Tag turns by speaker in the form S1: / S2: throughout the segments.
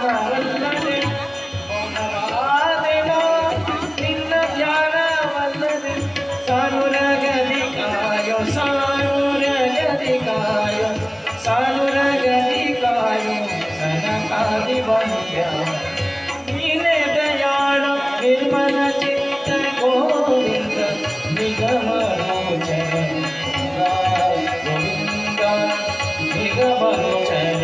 S1: ಧ್ಯಾನವಲ್ಲದೆ ಮೌನವಾದೆನೋ ನಿನ್ನ ಧ್ಯಾನವಲ್ಲದೆ ಸಾನುರಗದಿ ಕಾಯೋ ಸಾನುರಗದಿ ಕಾಯೋ ಸಾನುರಗದಿ ಕಾಯೋ ಸನಕಾದಿ ಬಂದ್ಯ ನೀನೇ ದಯಾಳ ನಿರ್ಮಲ ಚಿತ್ತ ಗೋವಿಂದ ನಿಗಮ ರೋಚನ ಗೋವಿಂದ ನಿಗಮ ರೋಚನ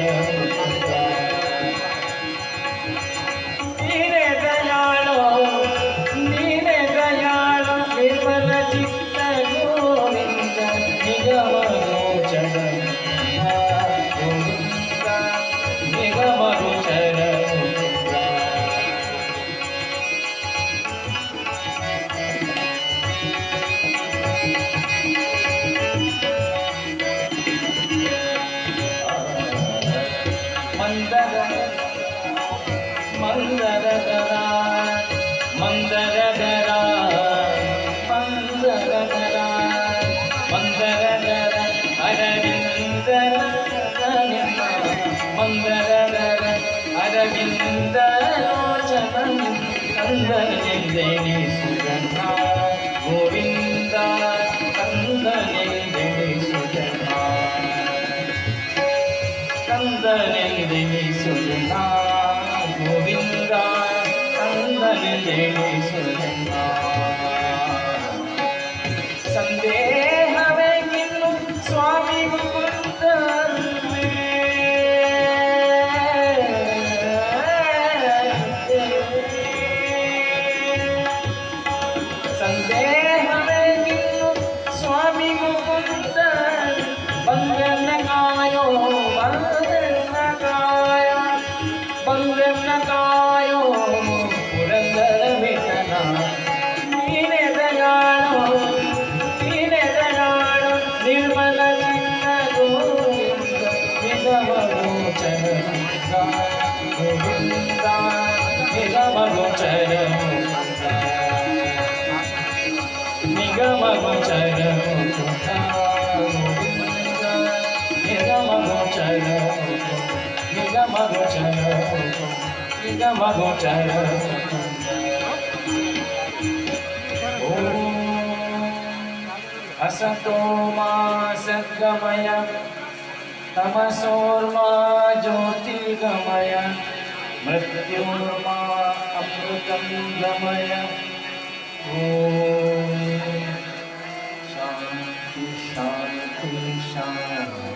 S1: ನೀನೇ ದಯಾಳ ನಿರ್ಮಲ ಚಿತ್ತ ಗೋವಿಂದ ನಿಗಮ ರೋಚನ ಗೋವಿಂದ ನಿಗಮ ರೋಚನ ಮಂದರಗರ ಮಂದರಗರ ಮಂದರಗರ ಮಂದರಗರ ಅರವಿಂದ ಮಂದರಗರ ಅರವಿಂದ ಲೋಚನ ಕಂದನೆಂದೆನಿ ಸುಗಂಧ ಗೋವಿಂದ ಕಂದನೆಂದೆನಿ ಸುಗಂಧ ಕಂದನೆಂದೆನಿ ಸುಗಂಧ ಗೋವಿಂದ ಕಂದನೆಂದೆನಿ ಸುಗಂಧ ಸಂದೇಹವೇ ಇನ್ನು ಸ್ವಾಮಿ ಮುಕುಂದ ಸಂದೇಹವೇ ಇನ್ನು ಸ್ವಾಮಿ ಮುಕುಂದ ಬಂಗನ ಕಾಯೋ ಬಂಗನ ಕಾಯ ಬಂಗನ ಕಾಯೋ ಪುರಂದರ ವಿಠಲ ನೀನೇ ದಯಾಳೋ ನಿರ್ಮಲ ಚಿತ್ತ ಗೋವಿಂದ ನಿಗಮ ರೋಚನ ಗೋವಿಂದ ನಿಗಮ ರೋಚನ ನಿಗಮ ಗೋಚರ ಗೋವಿಂದ ನಿಗಮ ಗೋಚರ ನಿಗಮ ಗೋಚರ ನಿಗಮ ಗೋಚರ असतो मा सद्गमय तमसोर्मा ज्योतिर्गमय मृत्योर्मा अमृतं गमय ॐ शान्ति शान्ति शान्ति